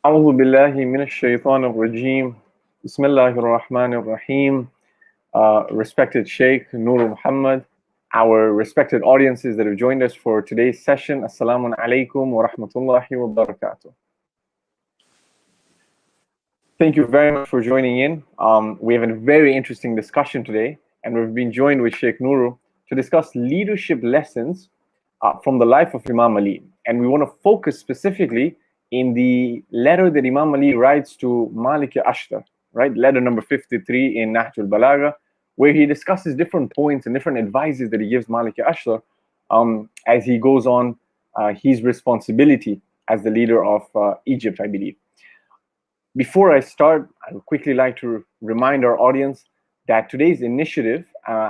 أعوذ بالله من الشيطان الرجيم. بسم الله الرحمن الرحيم. Respected Sheikh NURU Muhammad, our respected audiences that have joined us for today's session, Assalamu alaikum wa rahmatullahi wa barakatuh. Thank you very much for joining in. We have a very interesting discussion today, and we've been joined with Sheikh NURU to discuss leadership lessons from the life of Imam Ali. And we want to focus specifically in the letter that Imam Ali writes to Malik Ashtar, right? Letter number 53 in Nahjul Balagha, where he discusses different points and different advices that he gives Malik Ashtar as he goes on his responsibility as the leader of Egypt, I believe. Before I start, I would quickly like to remind our audience that today's initiative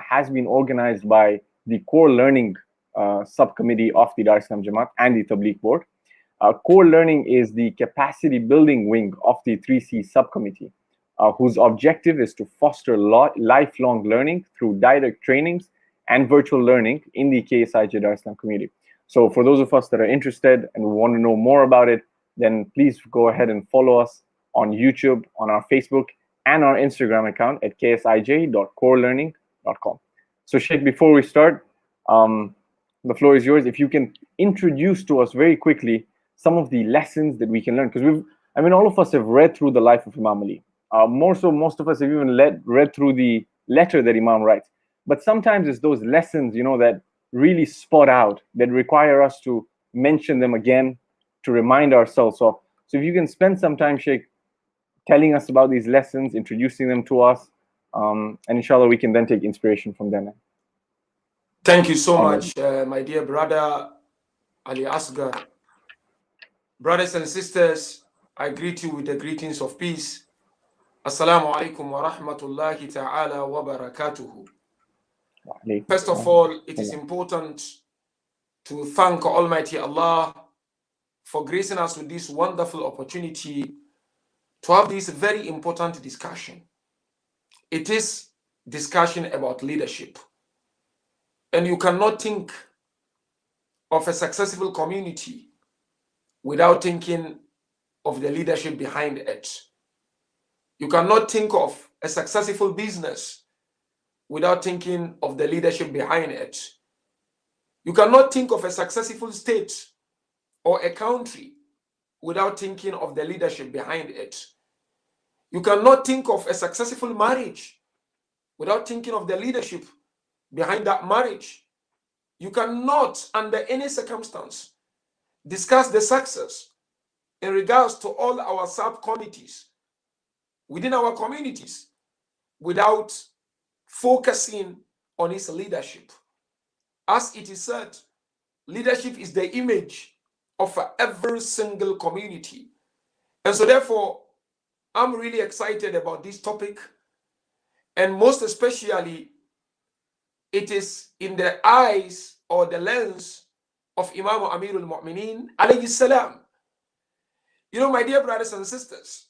has been organized by the Core Learning Subcommittee of the Dar es Salaam Jamaat and the Tabligh Board. Core Learning is the capacity building wing of the 3C subcommittee, whose objective is to foster lifelong learning through direct trainings and virtual learning in the KSIJ Dar es Salaam community. So for those of us that are interested and want to know more about it, then please go ahead and follow us on YouTube, on our Facebook, and our Instagram account at ksij.corelearning.com. So Sheikh, before we start, the floor is yours. If you can introduce to us very quickly some of the lessons that we can learn, because all of us have read through the life of Imam Ali. More so, most of us have even read through the letter that Imam writes. But sometimes it's those lessons, that really spot out, that require us to mention them again, to remind ourselves of. So if you can spend some time, Sheikh, telling us about these lessons, introducing them to us, and inshallah we can then take inspiration from them. Thank you so much, my dear brother ALIASGHER. Brothers and sisters, I greet you with the greetings of peace. Assalamu alaikum wa rahmatullahi ta'ala wa barakatuhu. First of all, it is important to thank Almighty Allah for gracing us with this wonderful opportunity to have this very important discussion. It is discussion about leadership. And you cannot think of a successful community without thinking of the leadership behind it. You cannot think of a successful business without thinking of the leadership behind it. You cannot think of a successful state or a country without thinking of the leadership behind it. You cannot think of a successful marriage without thinking of the leadership behind that marriage. You cannot, under any circumstance, discuss the success in regards to all our subcommittees within our communities without focusing on its leadership. As it is said, leadership is the image of every single community. And so therefore, I'm really excited about this topic, and most especially, it is in the eyes or the lens of Imam Amirul Mu'mineen alayhi salam. My dear brothers and sisters,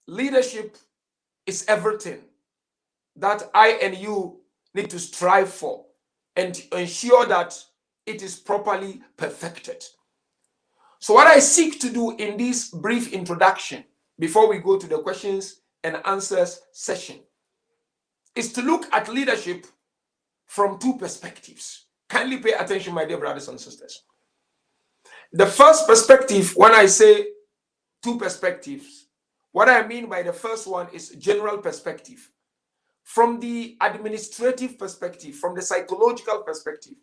leadership is everything that I and you need to strive for and to ensure that it is properly perfected. So what I seek to do in this brief introduction, before we go to the questions and answers session, is to look at leadership from two perspectives. Kindly pay attention, my dear brothers and sisters. The first perspective, when I say two perspectives, what I mean by the first one is general perspective. From the administrative perspective, from the psychological perspective,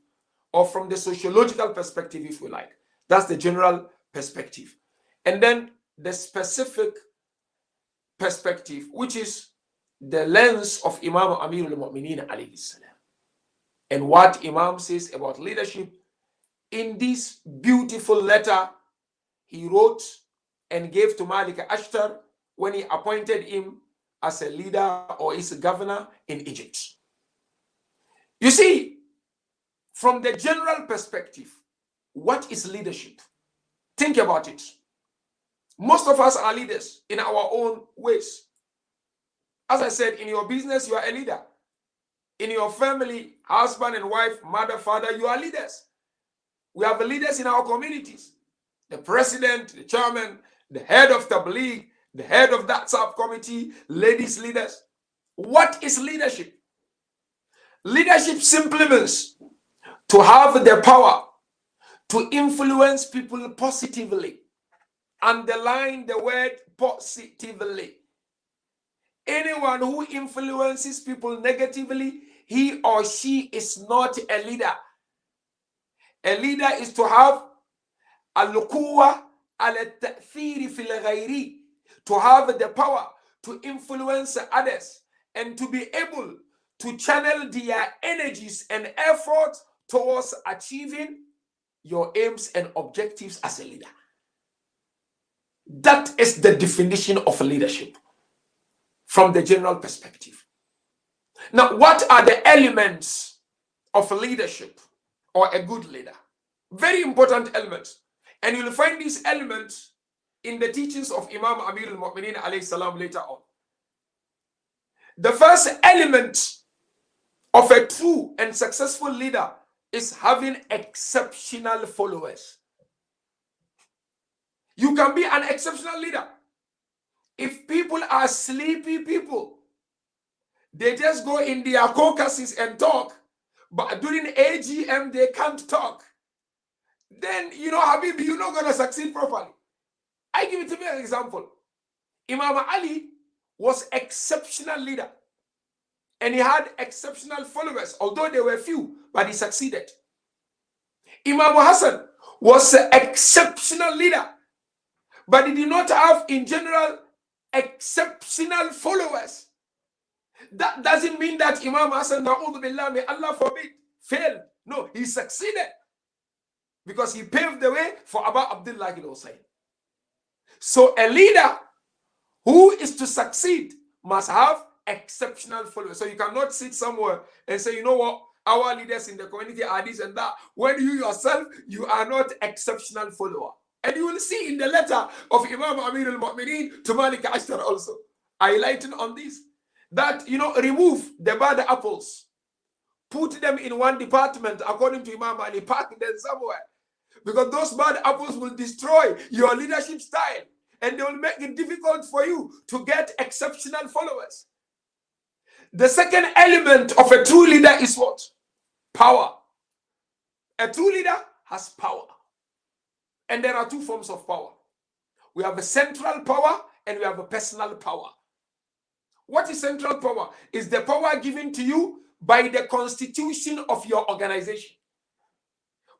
or from the sociological perspective, if you like. That's the general perspective. And then the specific perspective, which is the lens of Imam Amirul Mu'mineen alayhi salam. And what Imam says about leadership in this beautiful letter he wrote and gave to Malik Ashtar when he appointed him as a leader or as a governor in Egypt. You see, from the general perspective, what is leadership? Think about it. Most of us are leaders in our own ways. As I said, in your business, you are a leader. In your family, husband and wife, mother, father, you are leaders. We have leaders in our communities. The president, the chairman, the head of Tabligh, the head of that subcommittee, ladies leaders. What is leadership? Leadership simply means to have the power to influence people positively. Underline the word positively. Anyone who influences people negatively, he or she is not a leader. A leader is to have al-quwwa al-ta'thiri fil ghayri, to have the power to influence others and to be able to channel their energies and efforts towards achieving your aims and objectives as a leader. That is the definition of leadership from the general perspective. Now, what are the elements of leadership or a good leader? Very important elements. And you'll find these elements in the teachings of Imam Amir al-Mu'mineen alayhi salam later on. The first element of a true and successful leader is having exceptional followers. You can be an exceptional leader. If people are sleepy people, they just go in their caucuses and talk, but during AGM they can't talk, then, you know, Habib, you're not going to succeed properly. I give it to me an example. Imam Ali was exceptional leader, and he had exceptional followers, although they were few, but he succeeded. Imam Hassan was an exceptional leader, but he did not have, in general, exceptional followers. That doesn't mean that Imam Hassan, na'udhu billah, may Allah forbid, failed. No, he succeeded because he paved the way for Abu Abdullah al-Husayn. So a leader who is to succeed must have exceptional followers. So you cannot sit somewhere and say, you know what, our leaders in the community are this and that, when you yourself, you are not exceptional follower. And you will see in the letter of Imam Amir al-Mu'mineen to Malik Ashtar also, highlighting on this, that, you know, remove the bad apples, put them in one department according to Imam Ali, park them somewhere, because those bad apples will destroy your leadership style and they will make it difficult for you to get exceptional followers. The second element of a true leader is what? Power. A true leader has power. And there are two forms of power. We have a central power and we have a personal power. What is central power? Is the power given to you by the constitution of your organization,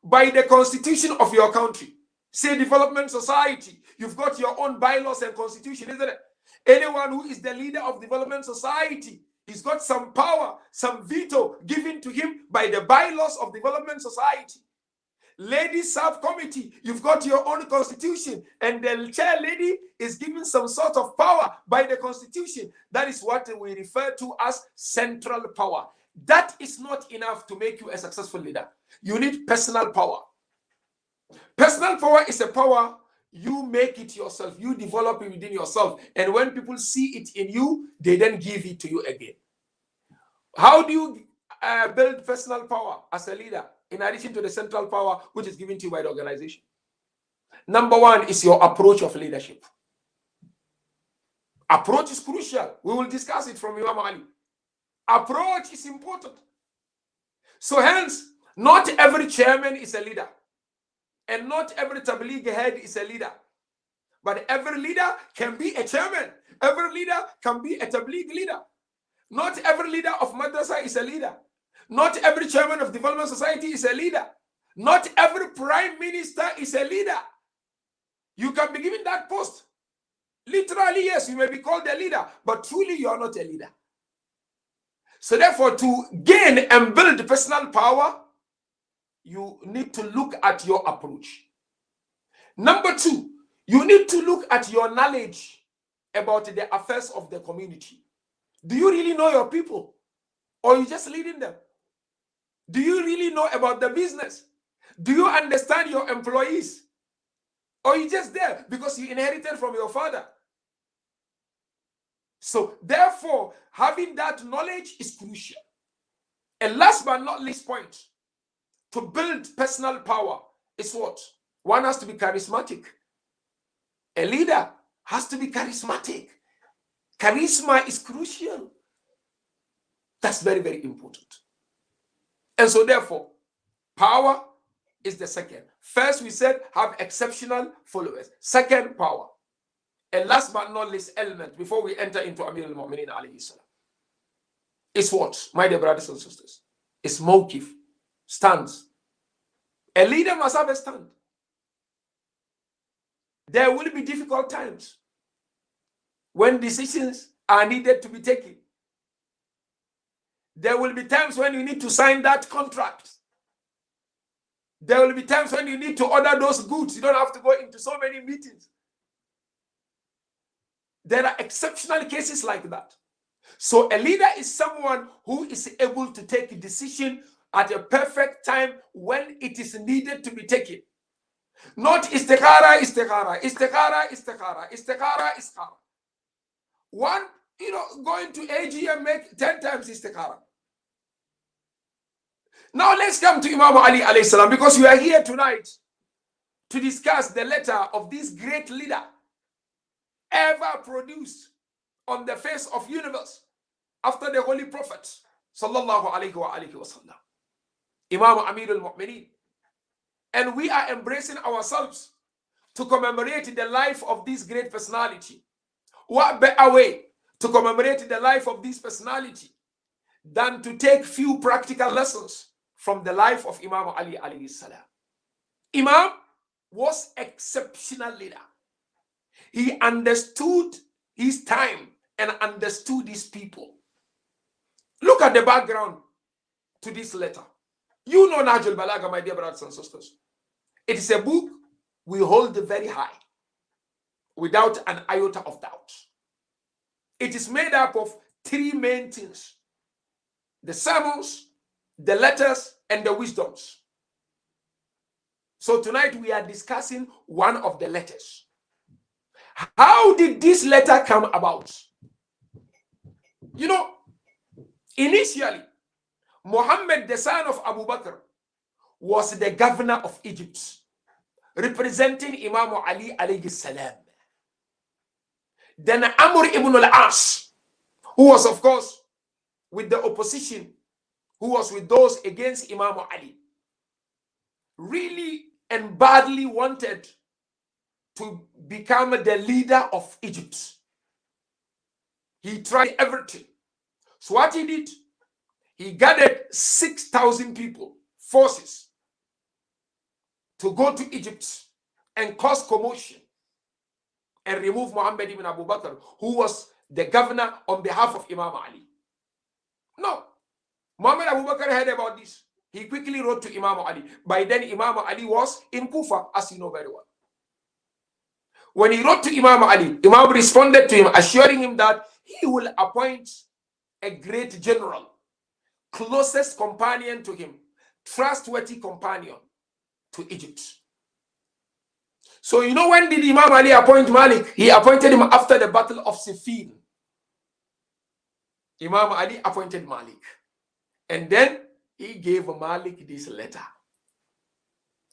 by the constitution of your country. Say development society, you've got your own bylaws and constitution, isn't it? Anyone who is the leader of development society, he's got some power, some veto given to him by the bylaws of development society. Ladies subcommittee, you've got your own constitution, and the chair lady is given some sort of power by the constitution. That is what we refer to as central power. That is not enough to make you a successful leader. You need personal power. Personal power is a power you make it yourself, you develop it within yourself, and when people see it in you, they then give it to you again. How do you build personal power as a leader, in addition to the central power which is given to you by the organization? Number one is your approach of leadership. Approach is crucial. We will discuss it from Imam Ali. Approach is important. So hence, not every chairman is a leader, and not every tabligh head is a leader. But every leader can be a chairman. Every leader can be a tabligh leader. Not every leader of madrasa is a leader. Not every chairman of development society is a leader. Not every prime minister is a leader. You can be given that post. Literally, yes, you may be called a leader, but truly you are not a leader. So therefore, to gain and build personal power, you need to look at your approach. Number two, you need to look at your knowledge about the affairs of the community. Do you really know your people? Or are you just leading them? Do you really know about the business? Do you understand your employees? Or are you just there because you inherited from your father? So therefore, having that knowledge is crucial. And last but not least point, to build personal power is what? One has to be charismatic. A leader has to be charismatic. Charisma is crucial. That's very, very important. And so therefore, power is the second. First, we said have exceptional followers. Second, power. And last but not least element, before we enter into Amir al-Mu'mineen alayhi salam, is what, my dear brothers and sisters? It's mawkif, stands. A leader must have a stand. There will be difficult times when decisions are needed to be taken. There will be times when you need to sign that contract. There will be times when you need to order those goods. You don't have to go into so many meetings. There are exceptional cases like that. So a leader is someone who is able to take a decision at a perfect time when it is needed to be taken. Not istikhara, istikhara, istikhara, istikhara, istikhara, istikhara. One, going to AGM make 10 times istikhara. Now let's come to Imam Ali alayhi salam, because we are here tonight to discuss the letter of this great leader ever produced on the face of universe after the Holy Prophet sallallahu alayhi wa alihi wa sallam, Imam Amir al-Mu'mineen. And we are embracing ourselves to commemorate the life of this great personality. What better way to commemorate the life of this personality than to take few practical lessons from the life of Imam Ali alayhi salam. Imam was exceptional leader. He understood his time and understood his people. Look at the background to this letter. You know Nahjul Balagha, my dear brothers and sisters. It is a book we hold very high, without an iota of doubt. It is made up of three main things: the sermons, the letters, and the wisdoms. So tonight we are discussing one of the letters. How did this letter come about? Initially, Muhammad, the son of Abu Bakr, was the governor of Egypt, representing Imam Ali alayhi salam. Then Amr ibn al-As, who was, of course, with the opposition, who was with those against Imam Ali, really and badly wanted to become the leader of Egypt. He tried everything. So what he did, he gathered 6,000 people, forces, to go to Egypt and cause commotion and remove Muhammad ibn Abu Bakr, who was the governor on behalf of Imam Ali. No. Muhammad Abu Bakr heard about this. He quickly wrote to Imam Ali. By then, Imam Ali was in Kufa, as you know very well. When he wrote to Imam Ali, Imam responded to him, assuring him that he will appoint a great general, closest companion to him, trustworthy companion to Egypt. So when did Imam Ali appoint Malik? He appointed him after the Battle of Siffin. Imam Ali appointed Malik. And then he gave Malik this letter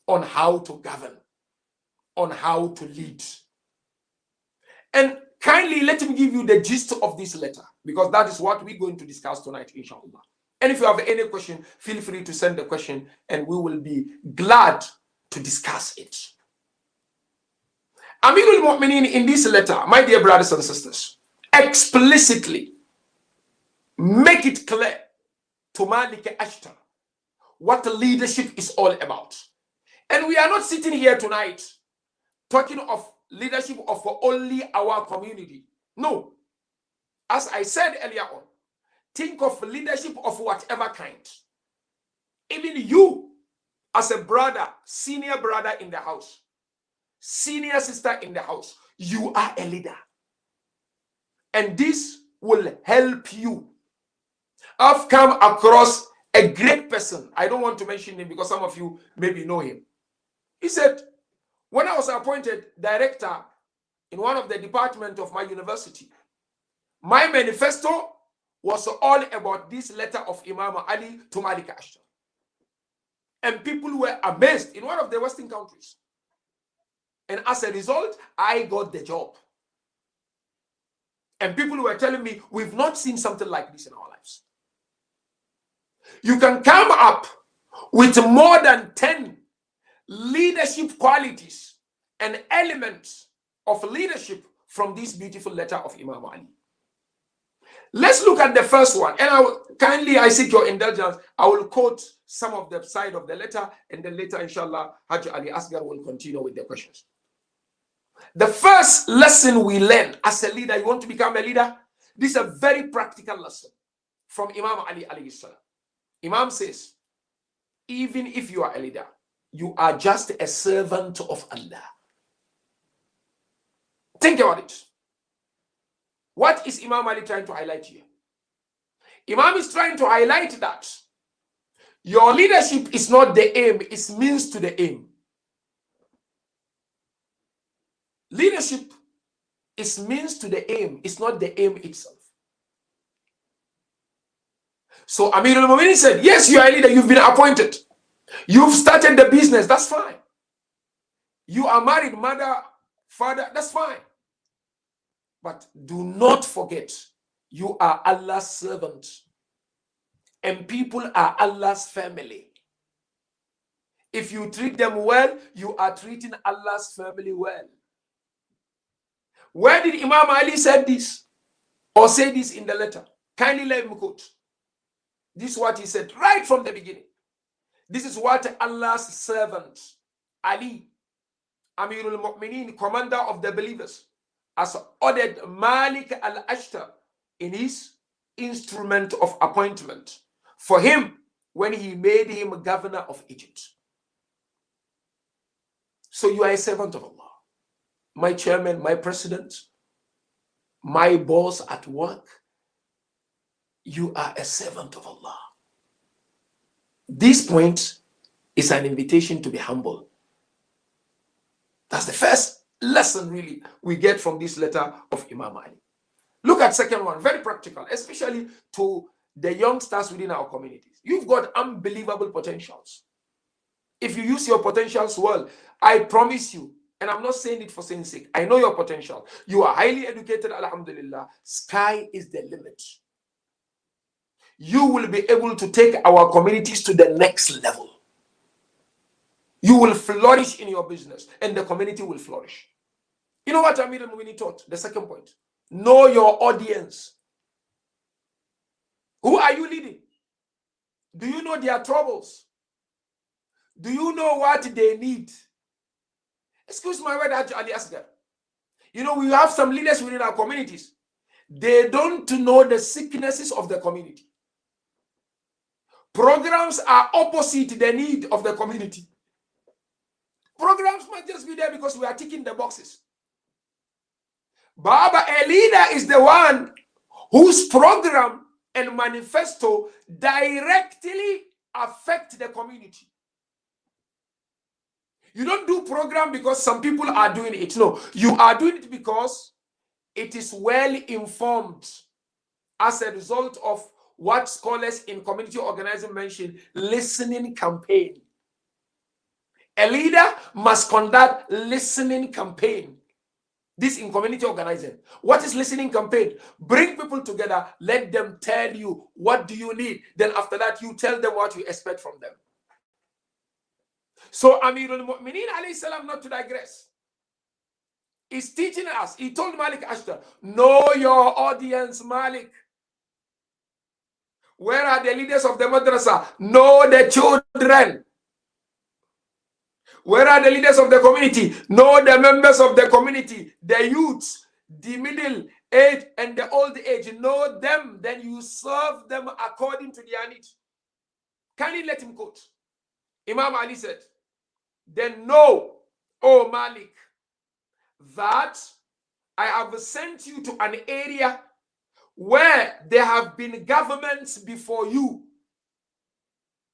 on how to govern, on how to lead. And kindly let me give you the gist of this letter, because that is what we're going to discuss tonight, inshallah. And if you have any question, feel free to send the question and we will be glad to discuss it. Amir al-Mu'mineen in this letter, my dear brothers and sisters, explicitly make it clear to Malik Ashtar what leadership is all about. And we are not sitting here tonight talking of leadership of only our community. No. As I said earlier on, think of leadership of whatever kind. Even you, as a brother, senior brother in the house, senior sister in the house, you are a leader. And this will help you. I've come across a great person. I don't want to mention him because some of you maybe know him. He said, when I was appointed director in one of the departments of my university, my manifesto was all about this letter of Imam Ali to Malik Ashtar. And people were amazed in one of the Western countries. And as a result, I got the job. And people were telling me, we've not seen something like this in our lives. You can come up with more than 10 leadership qualities and elements of leadership from this beautiful letter of Imam Ali. Let's look at the first one. And I seek your indulgence. I will quote some of the side of the letter, and then later, inshallah, Hajj ALIASGHER will continue with the questions. The first lesson we learn as a leader, you want to become a leader? This is a very practical lesson from Imam Ali alayhi salam. Imam says, even if you are a leader, you are just a servant of Allah. Think about it. What is Imam Ali trying to highlight here? Imam is trying to highlight that your leadership is not the aim, it's means to the aim. Leadership is means to the aim, it's not the aim itself. So Amir al-Mu'minin said, yes, you are a leader, you've been appointed. You've started the business, that's fine. You are married, mother, father, that's fine. But do not forget, you are Allah's servant. And people are Allah's family. If you treat them well, you are treating Allah's family well. Where did Imam Ali say this? Or say this in the letter? Kindly let me quote. This is what he said right from the beginning. This is what Allah's servant, Ali, Amirul Mu'mineen, commander of the believers, has ordered Malik al-Ashtar in his instrument of appointment for him when he made him governor of Egypt. So you are a servant of Allah. My chairman, my president, my boss at work, you are a servant of Allah. This point is an invitation to be humble. That's the first lesson really we get from this letter of Imam Ali. Look at second one, very practical, especially to the youngsters within our communities. You've got unbelievable potentials. If you use your potentials well, I promise you, and I'm not saying it for saying sake, I know your potential. You are highly educated, alhamdulillah. Sky is the limit. You will be able to take our communities to the next level. You will flourish in your business, and the community will flourish. You know what Amir al-Mu'minin taught? The second point. Know your audience. Who are you leading? Do you know their troubles? Do you know what they need? Excuse my word, ALIASGHER. You know, we have some leaders within our communities. They don't know the sicknesses of the community. Programs are opposite the need of the community. Programs might just be there because we are ticking the boxes. Baba, a leader is the one whose program and manifesto directly affect the community. You don't do program because some people are doing it. No, you are doing it because it is well informed as a result of what scholars in community organizing mention, listening campaign. A leader must conduct listening campaign. This in community organizing. What is listening campaign? Bring people together, let them tell you what do you need. Then after that, you tell them what you expect from them. So Amirul Mu'mineen alayhi salam, not to digress, is teaching us. He told Malik Ashtar, know your audience, Malik. Where are the leaders of the madrasa? Know the children. Where are the leaders of the community? Know the members of the community, the youths, the middle age and the old age. Know them, then you serve them according to their needs. Can you let him quote? Imam Ali said, then know, O Malik, that I have sent you to an area where there have been governments before you.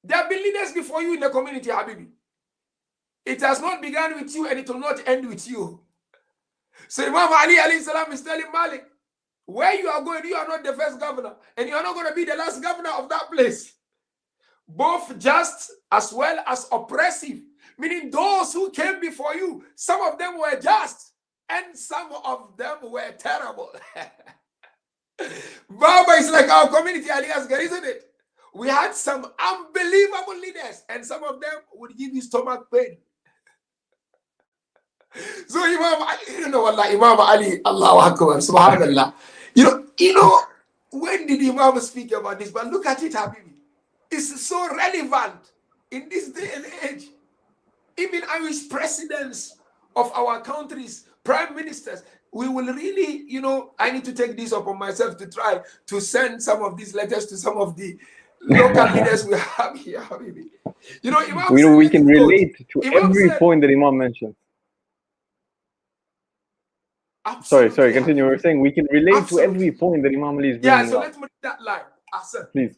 There have been leaders before you in the community, Habibi. It has not begun with you and it will not end with you. So Imam Ali alayhi salam is telling Malik, where you are going, you are not the first governor, and you are not going to be the last governor of that place. Both just as well as oppressive Meaning those who came before you, some of them were just, and some of them were terrible. Baba is like our community, ALIASGHER, isn't it? We had some unbelievable leaders, and some of them would give you stomach pain. So Imam Ali, Imam Ali, Allahu Akbar, Subhanallah. You know, when did Imam speak about this? But look at it, Habibi. It's so relevant in this day and age. Even Irish presidents of our countries, prime ministers, we will really, I need to take this upon myself to try to send some of these letters to some of the local leaders we have here, Habibi. Imam we can relate to every point that Imam mentioned. Absolutely. Sorry, continue. We're saying we can relate to every point that Imam Ali is bringing up. So let's read that line. Please.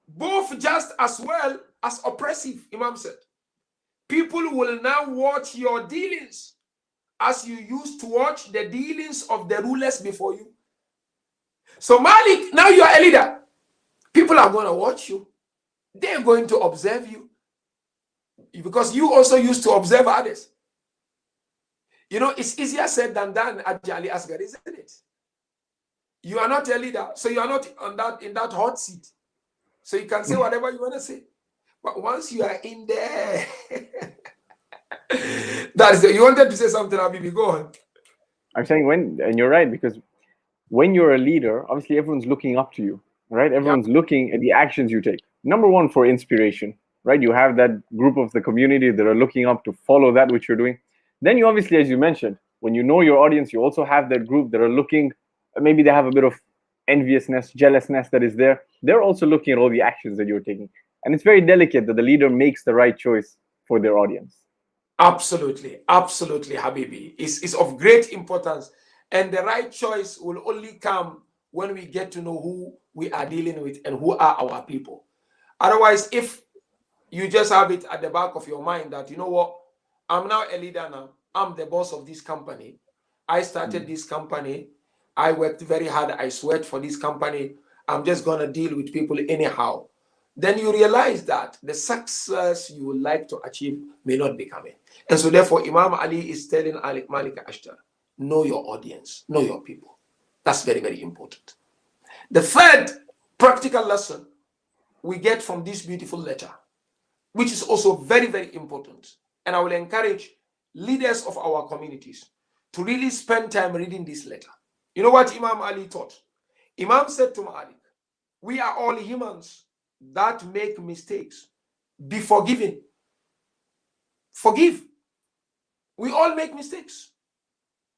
Both just as well as oppressive, Imam said. People will now watch your dealings as you used to watch the dealings of the rulers before you. So Malik, now you are a leader. People are going to watch you. They're going to observe you. Because you also used to observe others. It's easier said than done at ALIASGHER, isn't it? You are not a leader, so you are not in that hot seat. So you can say whatever you want to say. But once you are in there, you wanted to say something, Habibi, go on. I'm saying and you're right, because when you're a leader, obviously everyone's looking up to you, right? Everyone's looking at the actions you take. Number one, for inspiration, right? You have that group of the community that are looking up to follow that which you're doing. Then you obviously, as you mentioned, when you know your audience, you also have that group that are looking, maybe they have a bit of enviousness, jealousness that is there. They're also looking at all the actions that you're taking. And it's very delicate that the leader makes the right choice for their audience. Absolutely, Habibi. It's of great importance. And the right choice will only come when we get to know who we are dealing with and who are our people. Otherwise, if you just have it at the back of your mind that, you know what, I'm now a leader now. I'm the boss of this company. I started this company. I worked very hard. I sweat for this company. I'm just going to deal with people anyhow. Then you realize that the success you would like to achieve may not be coming. And so therefore, Imam Ali is telling Malik Ashtar, know your audience, know your people. That's very, very important. The third practical lesson we get from this beautiful letter, which is also very, very important. And I will encourage leaders of our communities to really spend time reading this letter. You know what Imam Ali taught? Imam said to Malik, we are all humans that make mistakes. Be forgiven. Forgive. We all make mistakes.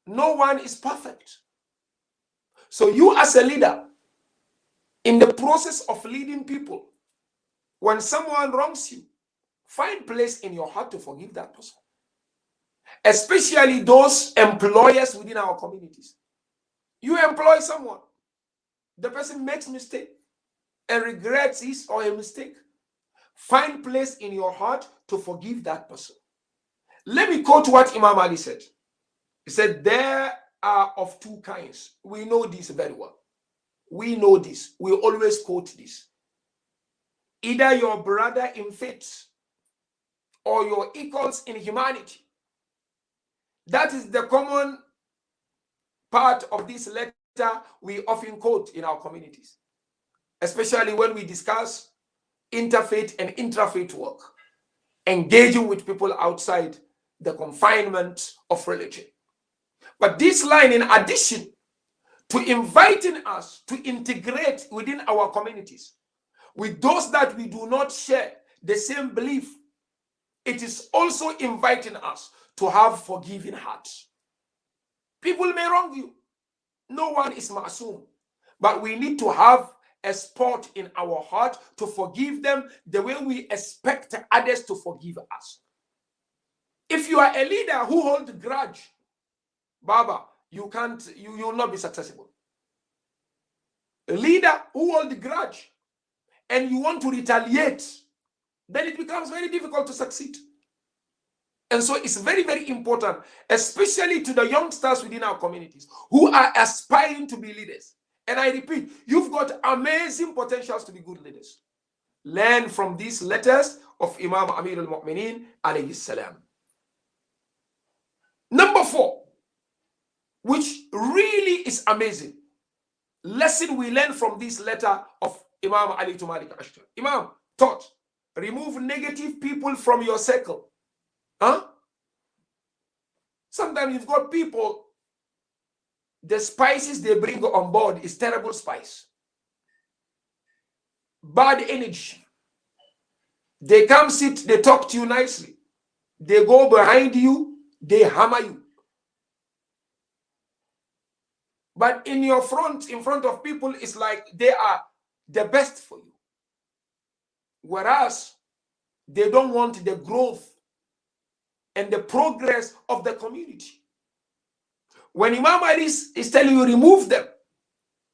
No one is perfect. So you as a leader, in the process of leading people, when someone wrongs you, find place in your heart to forgive that person. Especially those employers within our communities. You employ someone, the person makes mistake and regrets his or her mistake. Find place in your heart to forgive that person. Let me quote what Imam Ali said. He said, there are of two kinds. We know this very well. We know this. We always quote this. Either your brother in faith or your equals in humanity. That is the common part of this letter we often quote in our communities, especially when we discuss interfaith and intrafaith work, engaging with people outside the confinement of religion. But this line, in addition to inviting us to integrate within our communities with those that we do not share the same belief, it is also inviting us to have forgiving hearts. People may wrong you. No one is ma'soom. But we need to have a spot in our heart to forgive them the way we expect others to forgive us. If you are a leader who holds a grudge, Baba, you will not be successful. A leader who holds a grudge and you want to retaliate, then it becomes very difficult to succeed. And so it's very, very important, especially to the youngsters within our communities who are aspiring to be leaders. And I repeat, you've got amazing potentials to be good leaders. Learn from these letters of Imam Amir al-Mu'mineen alayhi salam. which really is amazing. Lesson we learn from this letter of Imam Ali to Malik Ashtar. Imam taught, remove negative people from your circle. Huh? Sometimes you've got people, the spices they bring on board is terrible spice. Bad energy. They come sit, they talk to you nicely. They go behind you, they hammer you. But in your front, in front of people, it's like they are the best for you. Whereas they don't want the growth and the progress of the community. When Imam Ali is telling you remove them,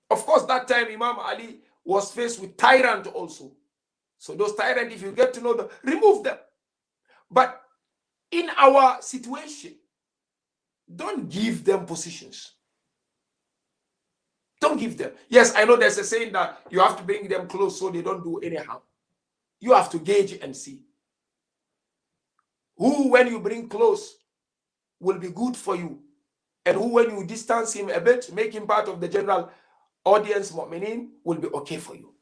of course that time Imam Ali was faced with tyrant also. So those tyrants, if you get to know them, remove them. But in our situation, don't give them positions. Don't give them. Yes, I know there's a saying that you have to bring them close so they don't do any harm. You have to gauge and see who, when you bring close, will be good for you, and who, when you distance him a bit, make him part of the general audience, mu'mineen, will be okay for you.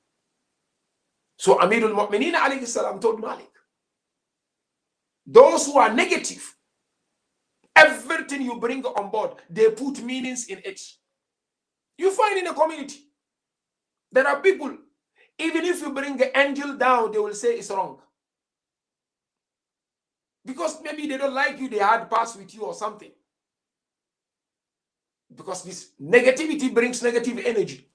So Amirul Mu'mineen alayhi salam told Malik, those who are negative, everything you bring on board, they put meanings in it. You find in a community, there are people, even if you bring the angel down, they will say it's wrong. Because maybe they don't like you, they had passed with you or something. Because this negativity brings negative energy.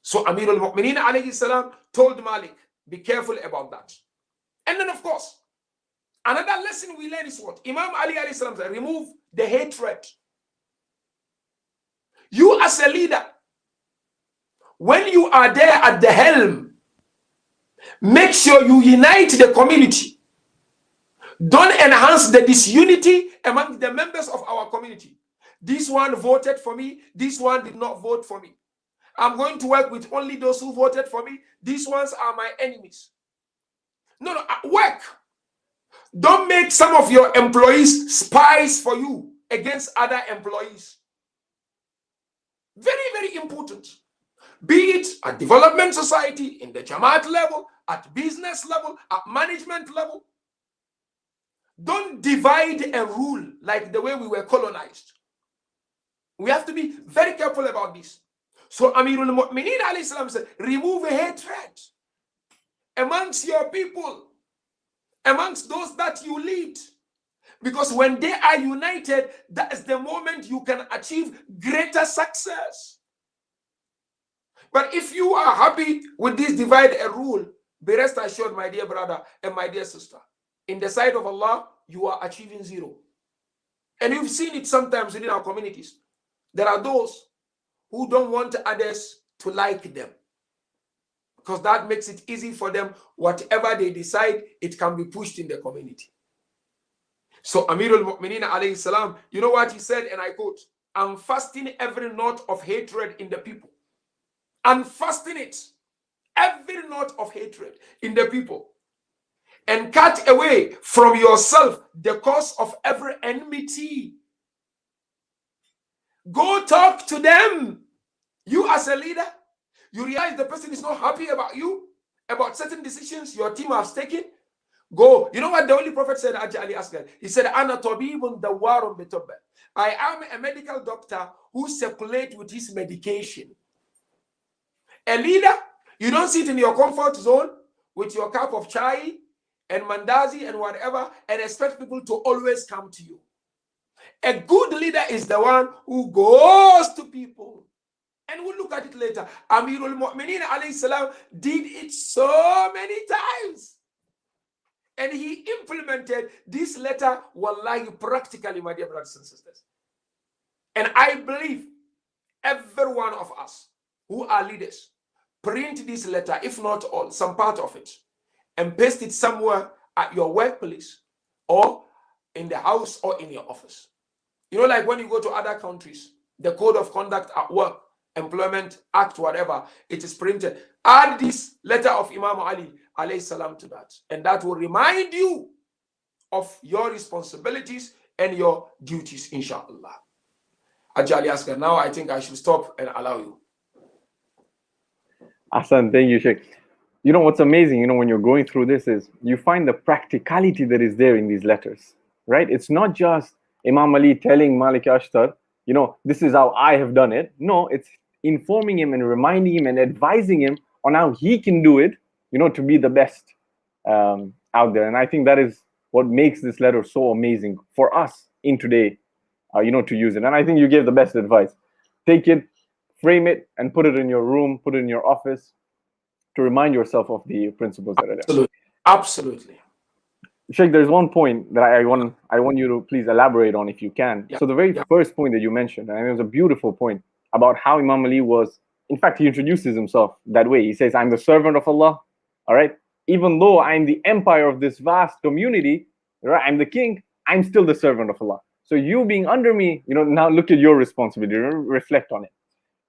So Amirul Mu'mineen alayhi salam told Malik, be careful about that. And then of course, another lesson we learn is what? Imam Ali alayhi salam said, remove the hatred. You as a leader, when you are there at the helm, make sure you unite the community. Don't enhance the disunity among the members of our community. This one voted for me, this one did not vote for me. I'm going to work with only those who voted for me. These ones are my enemies. No, work. Don't make some of your employees spies for you against other employees. Very, very important. Be it at development society, in the Jamaat level, at business level, at management level. Don't divide and rule like the way we were colonized. We have to be very careful about this. So Amirul Mu'mineen alayhi salam said, remove hatred amongst your people, amongst those that you lead. Because when they are united, that is the moment you can achieve greater success. But if you are happy with this divide and rule, be rest assured, my dear brother and my dear sister, in the sight of Allah, you are achieving zero. And you've seen it sometimes within our communities. There are those who don't want others to like them, because that makes it easy for them. Whatever they decide, it can be pushed in the community. So Amirul Mu'mineen alayhi salam, you know what he said, and I quote, I'm fasting every knot of hatred in the people. I'm fasting it, every knot of hatred in the people, and cut away from yourself the cause of every enmity. Go talk to them. You as a leader, you realize the person is not happy about you, about certain decisions your team has taken. Go. You know what the Holy Prophet said, ALIASGHER? He said, Ana tabibun dawarun bitubba. I am a medical doctor who circulates with his medication. A leader, you don't sit in your comfort zone with your cup of chai and mandazi and whatever and expect people to always come to you. A good leader is the one who goes to people. And we'll look at it later. Amirul Mu'mineen alayhi salam did it so many times. And he implemented this letter, wallahi, practically, my dear brothers and sisters. And I believe every one of us who are leaders, print this letter, if not all, some part of it, and paste it somewhere at your workplace or in the house or in your office. You know, like when you go to other countries, the code of conduct at work, employment act, whatever, it is printed. Add this letter of Imam Ali alayhi salam to that, and that will remind you of your responsibilities and your duties, inshallah. ALIASGHER. Now I think I should stop and allow you. Ahsan, thank you, Sheikh. You know what's amazing, you know, when you're going through this is you find the practicality that is there in these letters, right? It's not just Imam Ali telling Malik Ashtar, you know, this is how I have done it. No, it's informing him and reminding him and advising him on how he can do it, you know, to be the best out there. And I think that is what makes this letter so amazing for us in today, you know, to use it. And I think you gave the best advice. Take it, frame it, and put it in your room, put it in your office, to remind yourself of the principles that are there. Absolutely. Absolutely. Sheikh, there's one point that I want you to please elaborate on if you can. Yeah. So the very first point that you mentioned, and it was a beautiful point about how Imam Ali was, in fact, he introduces himself that way. He says, I'm the servant of Allah, all right? Even though I'm the empire of this vast community, right? I'm the king, I'm still the servant of Allah. So you being under me, you know, now look at your responsibility, reflect on it.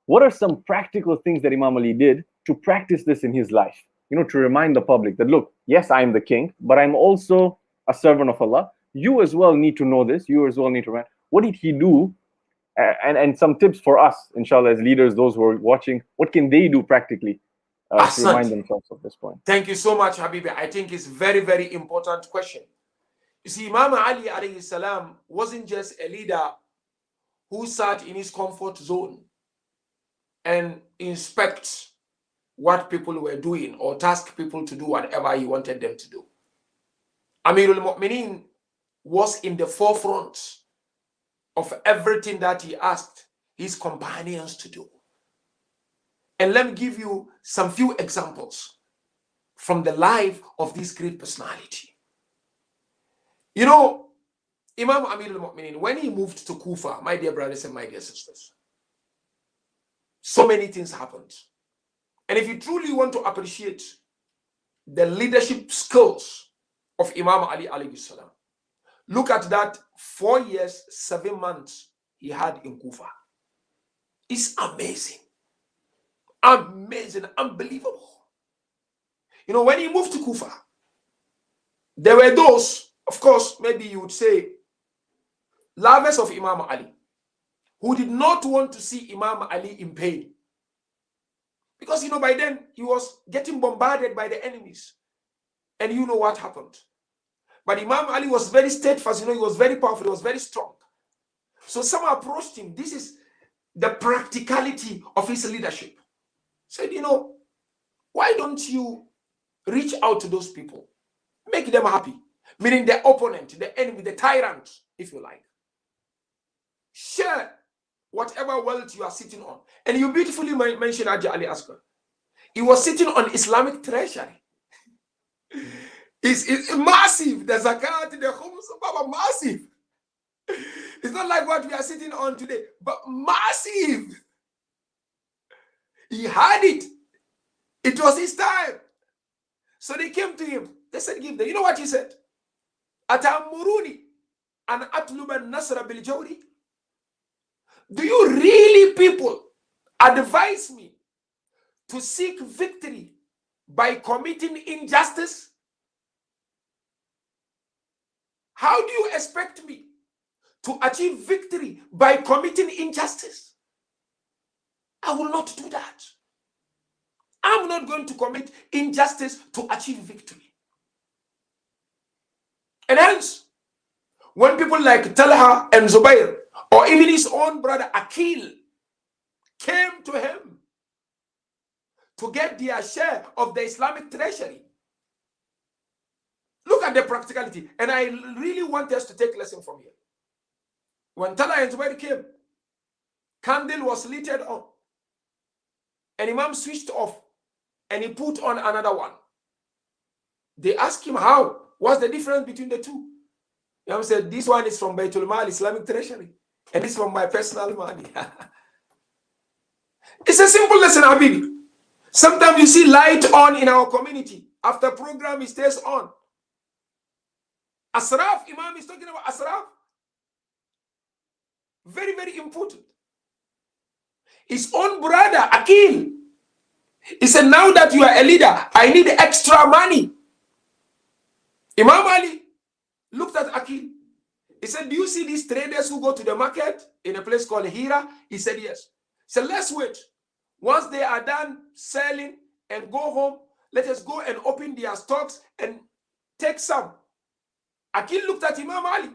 What are some practical things that Imam Ali did to practice this in his life? You know, to remind the public that, look, yes, I'm the king, but I'm also a servant of Allah. You as well need to know this. You as well need to remember. What did he do? And some tips for us, inshallah, as leaders, those who are watching, what can they do practically to remind themselves of this point? Thank you so much, Habibi. I think it's very, very important question. You see, Imam Ali alayhi salam wasn't just a leader who sat in his comfort zone and inspect what people were doing or task people to do whatever he wanted them to do. Amirul Mu'mineen was in the forefront of everything that he asked his companions to do. And let me give you some few examples from the life of this great personality. You know, Imam Amirul Mu'mineen, when he moved to Kufa, my dear brothers and my dear sisters, so many things happened. And if you truly want to appreciate the leadership skills of Imam Ali alayhi salam, look at that 4 years, 7 months he had in Kufa. It's amazing. Amazing, unbelievable. You know, when he moved to Kufa, there were those, of course, maybe you would say, lovers of Imam Ali, who did not want to see Imam Ali in pain. Because, you know, by then he was getting bombarded by the enemies. And you know what happened. But Imam Ali was very steadfast, you know, he was very powerful, he was very strong. So someone approached him. This is the practicality of his leadership. Said, you know, why don't you reach out to those people? Make them happy. Meaning the opponent, the enemy, the tyrant, if you like. Share whatever wealth you are sitting on. And you beautifully mentioned ALIASGHER. He was sitting on Islamic treasury. It's massive. The zakat, the khums, massive. It's not like what we are sitting on today, but massive. He had it. It was his time. So they came to him. They said, give them. You know what he said? Atamuruni an atluba nasra bil jawri. Do you really, people, advise me to seek victory by committing injustice? How do you expect me to achieve victory by committing injustice? I will not do that. I'm not going to commit injustice to achieve victory. And hence, when people like Talha and Zubair, or even his own brother Akil, came to him to get their share of the Islamic treasury, look at the practicality. And I really want us to take a lesson from here. When Talha and Zubair came, candle was lit on, and Imam switched off, and he put on another one. They asked him how. What's the difference between the two? Imam said, this one is from Baitul Mal, Islamic treasury, and this is from my personal money. It's a simple lesson, Habibi. Sometimes you see light on in our community. After program, it stays on. Asraf, Imam is talking about Asraf. Very, very important. His own brother, Akil, he said, now that you are a leader, I need extra money. Imam Ali looked at Akil. He said, do you see these traders who go to the market in a place called Hira? He said, yes. So let's wait. Once they are done selling and go home, let us go and open their stocks and take some. Akil looked at Imam Ali.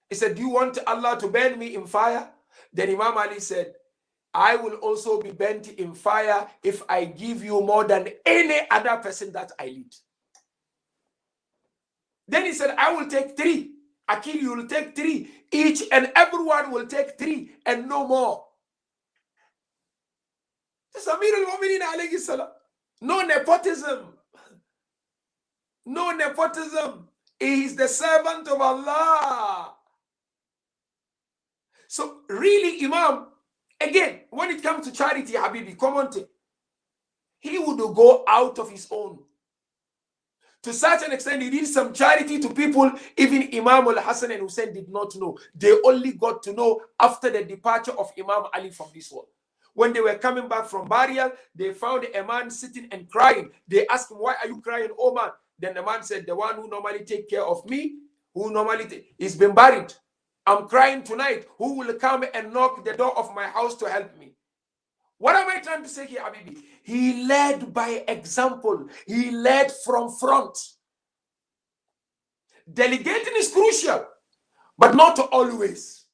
He said, do you want Allah to burn me in fire? Then Imam Ali said, I will also be burnt in fire if I give you more than any other person that I lead. Then he said, I will take 3. Akil, you will take 3. Each and everyone will take 3 and no more. This is Amir al-Mu'minin alayhi salam. No nepotism. No nepotism. He is the servant of Allah. So really, Imam, again, when it comes to charity, Habibi, common thing, he would go out of his own. To such an extent, he did some charity to people even Imam al-Hassan and Hussein did not know. They only got to know after the departure of Imam Ali from this world. When they were coming back from burial, they found a man sitting and crying. They asked him, why are you crying, oh man? Then the man said, the one who normally take care of me, who normally is been buried. I'm crying tonight. Who will come and knock the door of my house to help me? What am I trying to say here, Habibi? He led by example. He led from front. Delegating is crucial, but not always.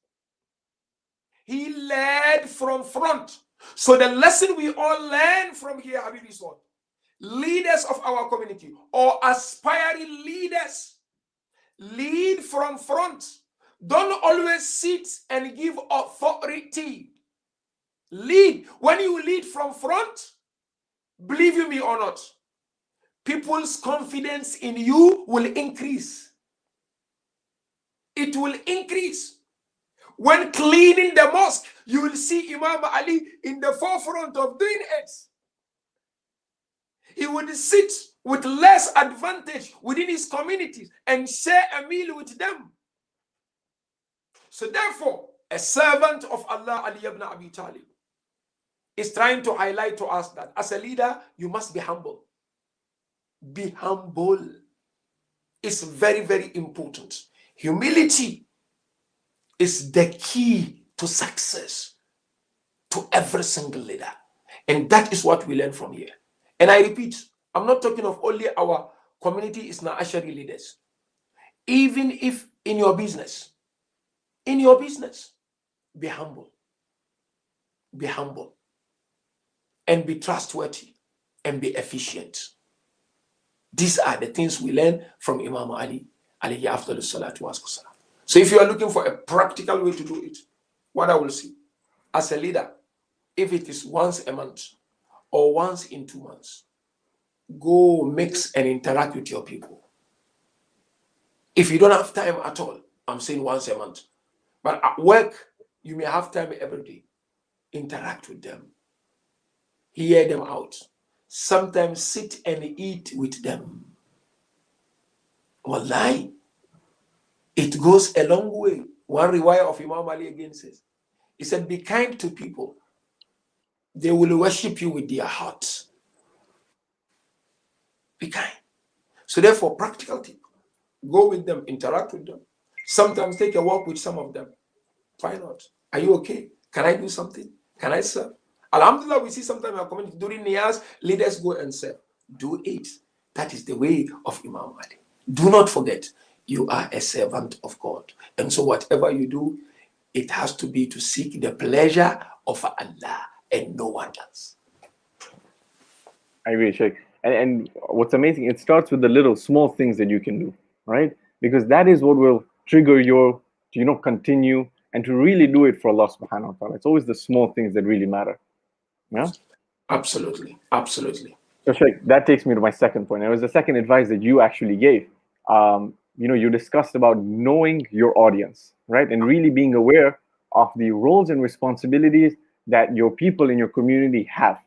He led from front. So the lesson we all learn from here, Habibi, is what? Leaders of our community or aspiring leaders, lead from front. Don't always sit and give authority. Lead. When you lead from front, believe you me or not, people's confidence in you will increase. It will increase. When cleaning the mosque, you will see Imam Ali in the forefront of doing it. He would sit with less advantage within his communities and share a meal with them. So therefore, a servant of Allah, Ali ibn Abi Talib, is trying to highlight to us that as a leader, you must be humble. Be humble. It's very, very important. Humility is the key to success to every single leader. And that is what we learn from here. And I repeat, I'm not talking of only our community Isna Ashari leaders. Even if in your business, be humble. Be humble. And be trustworthy. And be efficient. These are the things we learn from Imam Ali, alayhi afdalu salatu wassalam. So if you are looking for a practical way to do it, what I will see, as a leader, if it is once a month or once in 2 months, go mix and interact with your people. If you don't have time at all, I'm saying once a month. But at work, you may have time every day. Interact with them. Hear them out. Sometimes sit and eat with them. Wallahi, it goes a long way. One riwayah of Imam Ali again says, he said, be kind to people. They will worship you with their hearts. Be kind. So therefore, practical tip. Go with them, interact with them. Sometimes take a walk with some of them. Why not? Are you okay? Can I do something? Can I serve? Alhamdulillah, we see sometimes in our community during Niyaz, leaders go and serve. Do it. That is the way of Imam Ali. Do not forget, you are a servant of God. And so whatever you do, it has to be to seek the pleasure of Allah and no one else. I agree, Sheikh. And what's amazing, it starts with the little small things that you can do, right? Because that is what will trigger your, to, continue and to really do it for Allah subhanahu wa ta'ala. It's always the small things that really matter. Yeah? Absolutely. Absolutely. So Sheikh, that takes me to my second point. It was the second advice that you actually gave. You discussed about knowing your audience, right? And really being aware of the roles and responsibilities that your people in your community have.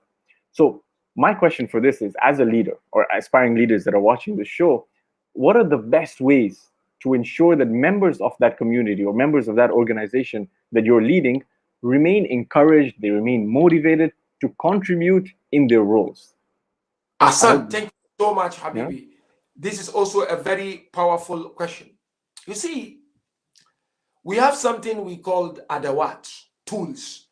So my question for this is, as a leader or aspiring leaders that are watching the show, what are the best ways to ensure that members of that community or members of that organization that you're leading remain encouraged, they remain motivated to contribute in their roles? Hassan, thank you so much, Habibi. Yeah. This is also a very powerful question. You see, we have something we called adawat, tools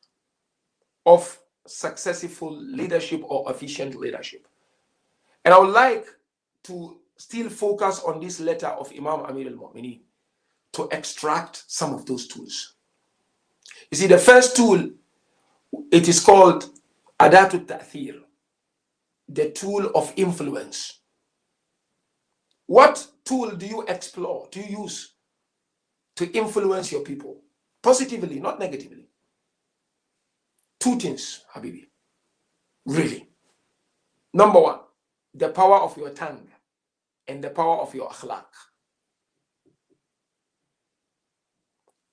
of successful leadership or efficient leadership. And I would like to still focus on this letter of Imam Amir al-Mu'mineen to extract some of those tools. You see, the first tool, it is called Adatul Ta'thir, the tool of influence. What tool do you explore, do you use to influence your people? Positively, not negatively. Two things, Habibi. Really. Number one, the power of your tongue and the power of your akhlaq.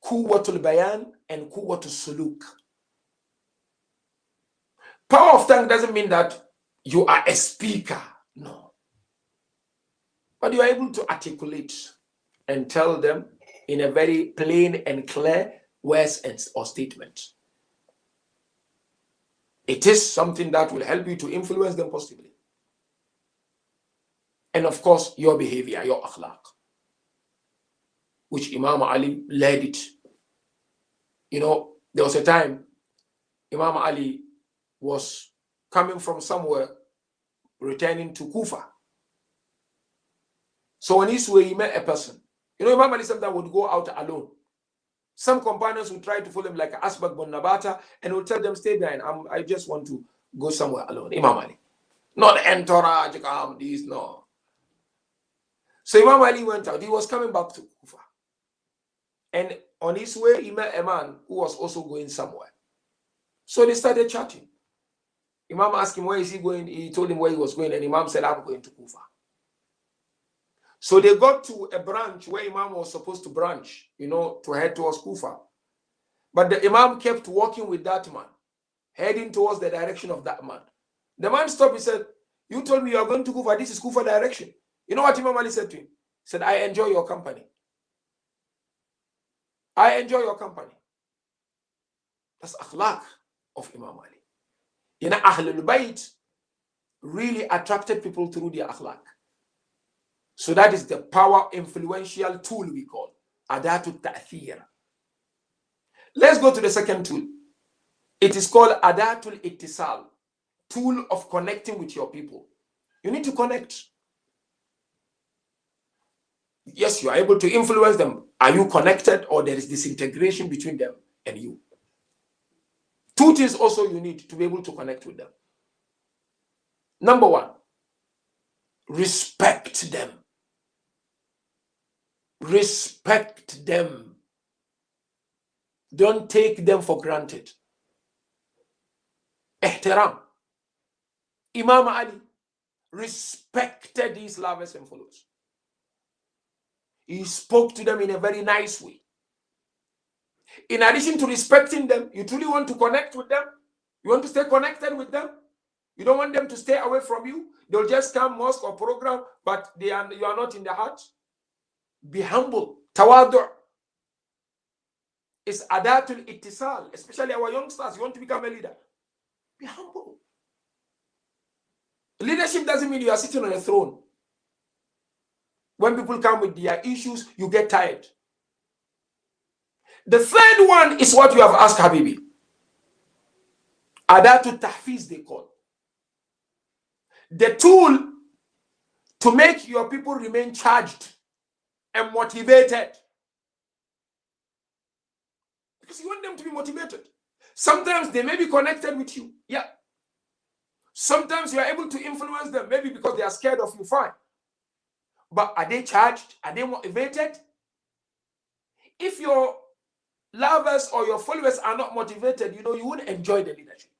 Quwwatul bayan and quwwatul suluk. Power of tongue doesn't mean that you are a speaker. No. But you are able to articulate and tell them in a very plain and clear words or statement. It is something that will help you to influence them positively. And of course, your behavior, your akhlaq, which Imam Ali led it. You know, there was a time Imam Ali was coming from somewhere, returning to Kufa. So on his way, he met a person. You know, Imam Ali sometimes would go out alone. Some companions would try to follow him, like Asbaq bin Nabata, and would tell them, stay behind. I just want to go somewhere alone. Imam Ali. Not entourage, come, this, no. So Imam Ali went out. He was coming back to Kufa. And on his way, he met a man who was also going somewhere. So they started chatting. Imam asked him, where is he going? He told him where he was going. And Imam said, I'm going to Kufa. So they got to a branch where Imam was supposed to branch, you know, to head towards Kufa. But the Imam kept walking with that man, heading towards the direction of that man. The man stopped. He said, you told me you are going to Kufa. This is Kufa direction. You know what Imam Ali said to him? He said, I enjoy your company. I enjoy your company. That's akhlaq of Imam Ali. You know, Ahlul Bayt really attracted people through their akhlaq. So that is the power influential tool we call Adatul Ta'thir. Let's go to the second tool. It is called Adatul Ittisal, tool of connecting with your people. You need to connect. Yes, you are able to influence them. Are you connected, or there is disintegration between them and you? Two things also you need to be able to connect with them. Number one, respect them. Respect them. Don't take them for granted. Ihtiram. Imam Ali respected his lovers and followers. He spoke to them in a very nice way. In addition to respecting them, you truly want to connect with them. You want to stay connected with them. You don't want them to stay away from you. They'll just come mosque or program, but you are not in the heart. Be humble. Tawadu. It's adatul ittisal, especially our youngsters. You want to become a leader. Be humble. Leadership doesn't mean you are sitting on a throne. When people come with their issues, you get tired. The third one is what you have asked, Habibi. Adatul tahfiz, they call. The tool to make your people remain charged and motivated. Because you want them to be motivated. Sometimes they may be connected with you. Yeah. Sometimes you are able to influence them, maybe because they are scared of you, fine. But are they charged? Are they motivated? If your lovers or your followers are not motivated, you know, you won't enjoy the leadership.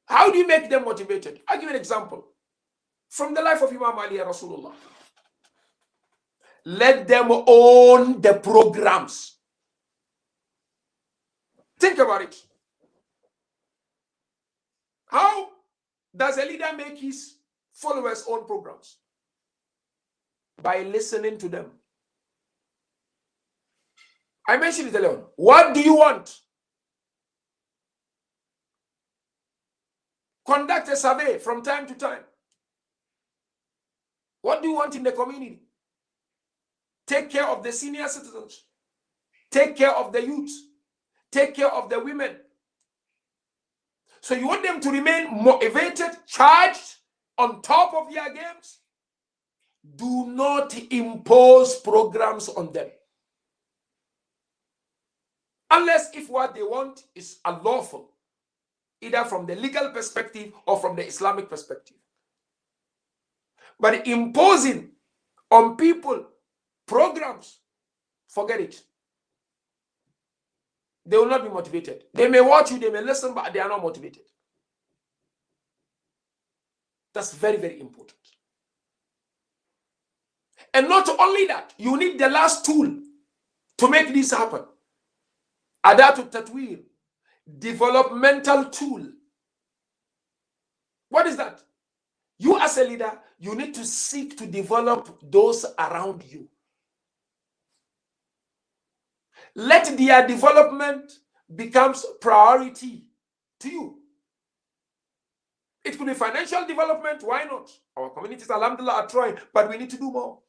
How do you make them motivated? I'll give you an example. From the life of Imam Ali and Rasulullah. Let them own the programs. Think about it. How does a leader make his followers own programs? By listening to them. I mentioned it earlier. What do you want? Conduct a survey from time to time. What do you want in the community? take care of the senior citizens, take care of the youth, take care of the women. So you want them to remain motivated, charged, on top of their games. Do not impose programs on them. Unless if what they want is unlawful, either from the legal perspective or from the Islamic perspective. But imposing on people programs, forget it. They will not be motivated. They may watch you, they may listen, but they are not motivated. That's very, very important. And not only that, you need the last tool to make this happen. Adatu Tatwir, developmental tool. What is that? You as a leader, you need to seek to develop those around you. Let their development becomes priority to you. It could be financial development, why not? Our communities, alhamdulillah, are trying, but we need to do more.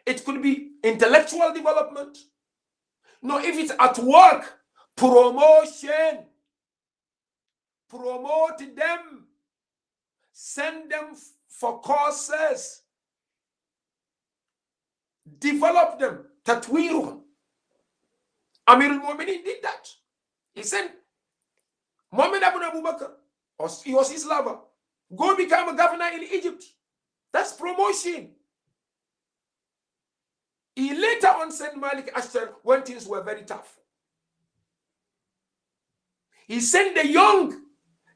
It could be intellectual development. No, if it's at work, promotion. Promote them. Send them for courses. Develop them. Tatwiruhum. Amir al-Mu'minin did that. He sent Muhammad ibn Abu Bakr, he was his lover, go become a governor in Egypt. That's promotion. He later on sent Malik Ashtar when things were very tough. He sent the young,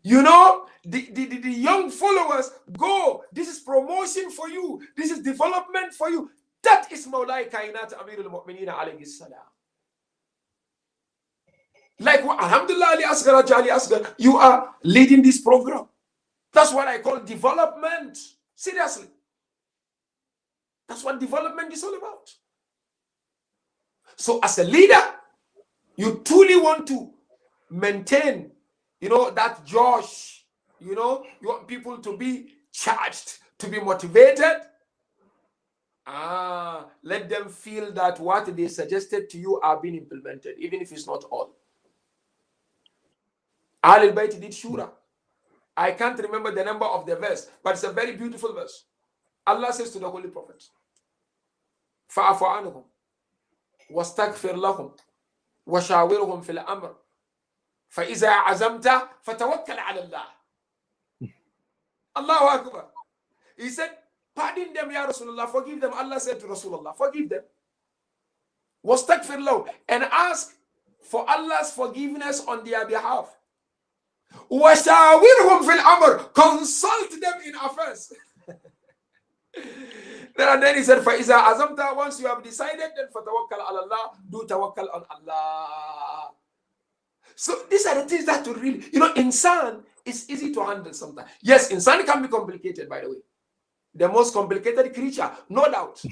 the young followers, go. This is promotion for you. This is development for you. That is Mawlai Kainat Amir al-Mu'minin alayhi salam. Like, alhamdulillah, ALIASGHER, you are leading this program. That's what I call development. Seriously. That's what development is all about. So as a leader, you truly want to maintain, that josh. You want people to be charged, to be motivated. Let them feel that what they suggested to you are being implemented, even if it's not all. Ahlul Bayt did Shura. I can't remember the number of the verse, but it's a very beautiful verse. Allah says to the Holy Prophet, فَعَفُ عَنْهُمْ وَاسْتَغْفِرْ لَهُمْ وَشَاوِرْهُمْ فِي الْأَمْرِ فَإِذَا عَزَمْتَ فَتَوَكَّلْ عَلَى اللَّهِ. Allahu Akbar. He said, pardon them, Ya Rasulullah, forgive them. Allah said to Rasulullah, forgive them. وَاسْتَغْفِرْ لَهُمْ, and ask for Allah's forgiveness on their behalf. وَشَاوِرْهُمْ فِي الْأَمْرِ, consult them in affairs. Then he said, فَإِذَا عَزَمْتَ, once you have decided, then فَتَوَكَّلْ عَلَى اللَّهِ, do tawakkal on Allah. So these are the things that to really, insan is easy to handle sometimes. Yes, insan can be complicated, by the way. The most complicated creature, no doubt.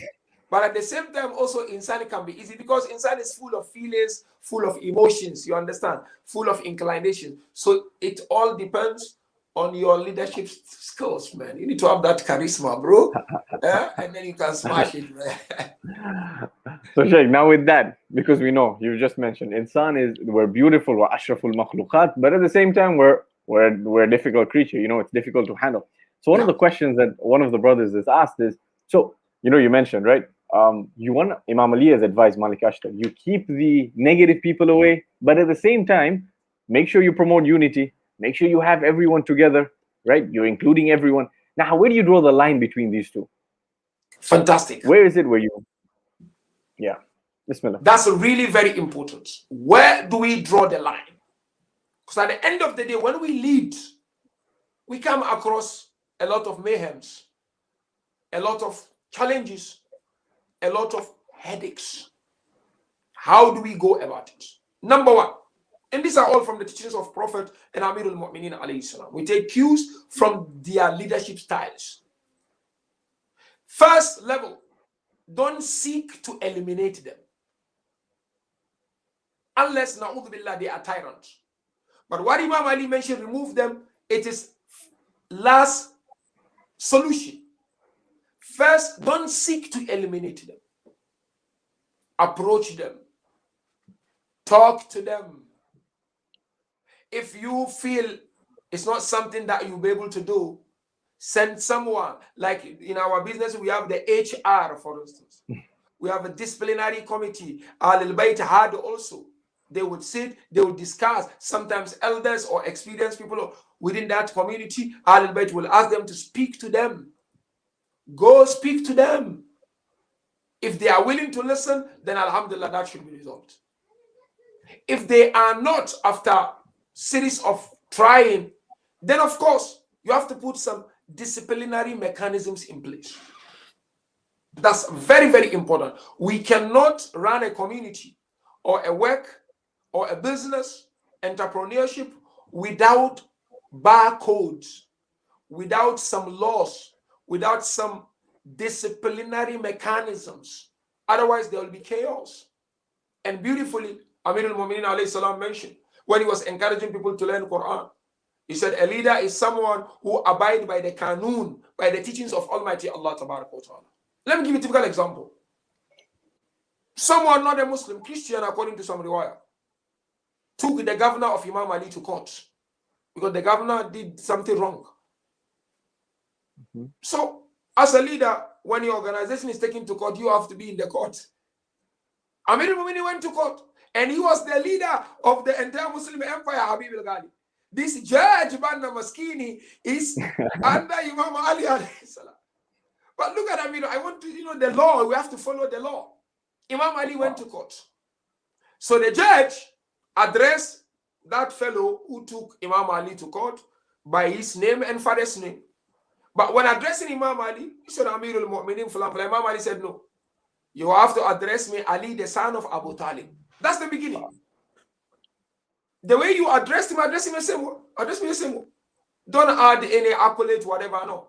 But at the same time, also, insan can be easy because insan is full of feelings, full of emotions, you understand? Full of inclination. So it all depends on your leadership skills, man. You need to have that charisma, bro. And then you can smash it, man. So, Sheikh, now with that, because we know, you just mentioned, insan we're beautiful, we're ashraful makhluqat, but at the same time, we're a difficult creature, it's difficult to handle. So one of the questions that one of the brothers has asked is, so, you mentioned, right? Imam Ali has advised Malik Ashtar, you keep the negative people away, but at the same time, make sure you promote unity, make sure you have everyone together, right? You're including everyone. Now, where do you draw the line between these two? Fantastic. Where is it where you... Yeah. Bismillah. That's really very important. Where do we draw the line? Because at the end of the day, when we lead, we come across a lot of mayhems, a lot of challenges, a lot of headaches. How do we go about it? Number one, and these are all from the teachings of Prophet and Amir al-Mu'minin alayhi salam. We take cues from their leadership styles. First level, don't seek to eliminate them. Unless, na'udhu billah, they are tyrants. But what Imam Ali mentioned, remove them, it is last solution. First, don't seek to eliminate them. approach them, talk to them. If you feel it's not something that you'll be able to do, send someone. Like in our business, we have the HR, for instance. We have a disciplinary committee. Al-Bayt had also. They would sit, they would discuss. Sometimes elders or experienced people within that community, Al-Bayt will ask them to speak to them. Go speak to them. If they are willing to listen, then Alhamdulillah, that should be resolved. If they are not, after series of trying, then of course, you have to put some disciplinary mechanisms in place. That's very, very important. We cannot run a community or a work or a business, entrepreneurship, without barcodes, without some laws, without some disciplinary mechanisms. Otherwise, there will be chaos. And beautifully, Amir al-Mu'minin alayhi salam mentioned, when he was encouraging people to learn Quran, he said, a leader is someone who abides by the Canon, by the teachings of Almighty Allah Ta'ala. Let me give you a typical example. Someone not a Muslim, Christian, according to some riwayah, took the governor of Imam Ali to court because the governor did something wrong. So, as a leader, when your organization is taken to court, you have to be in the court. Amir al-Mu'minin went to court, and he was the leader of the entire Muslim empire, Habib al-Ghali. This judge, Banna Maskini, is under Imam Ali alayhi salam. But look at Amir, I want to, the law, we have to follow the law. Imam Ali went to court. So the judge addressed that fellow who took Imam Ali to court by his name and father's name. But when addressing Imam Ali, he said, Amir al-Mu'minin, Imam Ali said, no. You have to address me, Ali, the son of Abu Talib. That's the beginning. The way you address him the same way. Address me the same way. Don't add any accolade, whatever, no.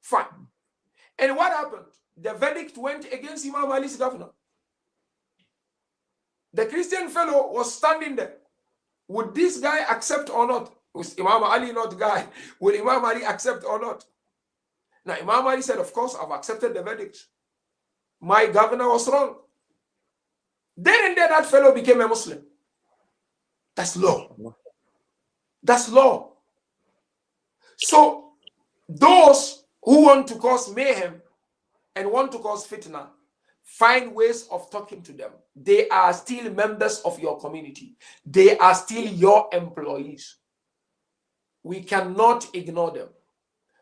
Fine. And what happened? The verdict went against Imam Ali's governor. The Christian fellow was standing there. Would this guy accept or not? Was Imam Ali not guy? Will Imam Ali accept or not? Now, Imam Ali said, of course, I've accepted the verdict. My governor was wrong. Then and there, that fellow became a Muslim. That's law. That's law. So, those who want to cause mayhem and want to cause fitna, find ways of talking to them. They are still members of your community. They are still your employees. We cannot ignore them.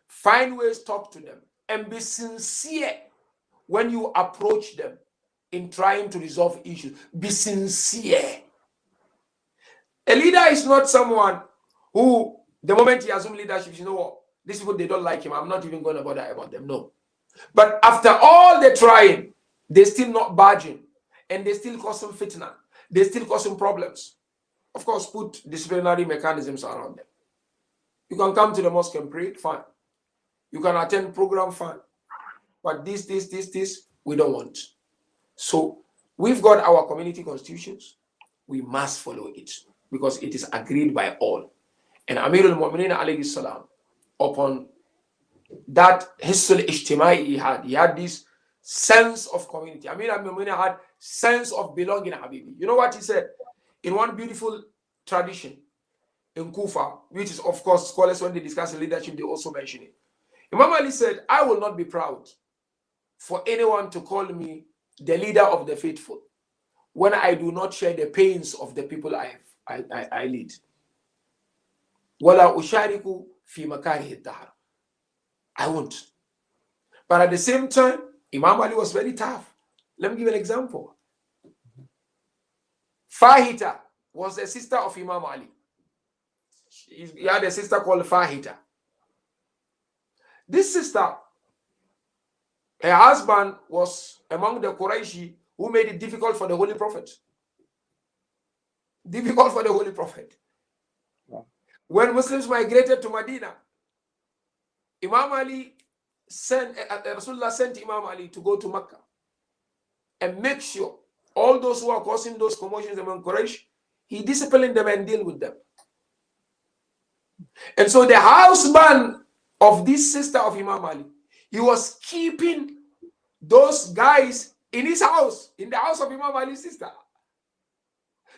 Find ways, talk to them, and be sincere when you approach them in trying to resolve issues. Be sincere. A leader is not someone who, the moment he assumes leadership, you know what, these people, they don't like him, I'm not even going to bother about them. No. But after all the trying, they're still not budging, and they still causing fitna. They still causing problems. Of course, put disciplinary mechanisms around them. You can come to the mosque and pray, fine. You can attend program, fine. But this, we don't want. So we've got our community constitutions. We must follow it because it is agreed by all. And Amir al-Mu'minin alayhi salam, upon that Hissul Ijtimai he had this sense of community. Amir al-Mu'minin had sense of belonging, Habibi. You know what he said? In one beautiful tradition in Kufa, which is, of course, scholars, when they discuss leadership, they also mention it. Imam Ali said, I will not be proud for anyone to call me the leader of the faithful when I do not share the pains of the people I lead. Wala ushariku fi makarihi dahr. I won't. But at the same time, Imam Ali was very tough. Let me give an example. Fahita was a sister of Imam Ali. He had a sister called Fahita. This sister, her husband was among the Qurayshi who made it difficult for the Holy Prophet. Difficult for the Holy Prophet. Yeah. When Muslims migrated to Medina, Imam Ali Rasulullah sent Imam Ali to go to Mecca and make sure all those who are causing those commotions among Quraysh, he disciplined them and deal with them. And so the husband of this sister of Imam Ali, he was keeping those guys in his house, in the house of Imam Ali's sister.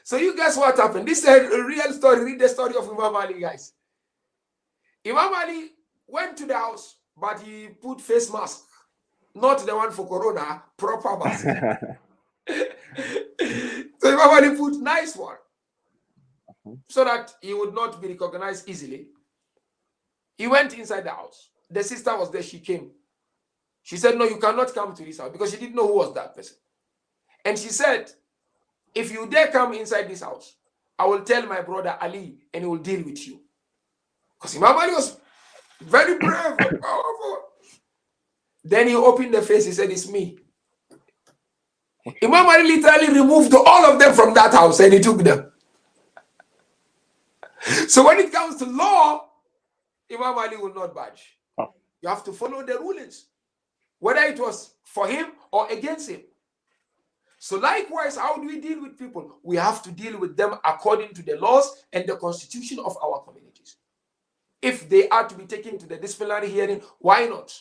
So you guess what happened? This is a real story. Read the story of Imam Ali, guys. Imam Ali went to the house, but he put face mask, not the one for corona, proper mask. So Imam Ali put nice one, so that he would not be recognized easily. He went inside the house. The sister was there. She came. She said, no, you cannot come to this house, because she didn't know who was that person. And she said, if you dare come inside this house, I will tell my brother Ali and he will deal with you. Because Imam Ali was very brave and powerful. Then he opened the face. He said, it's me. Imam Ali literally removed all of them from that house and he took them. So when it comes to law, Imam Ali will not budge. You have to follow the rulings, whether it was for him or against him. So likewise, how do we deal with people? We have to deal with them according to the laws and the constitution of our communities. If they are to be taken to the disciplinary hearing, why not?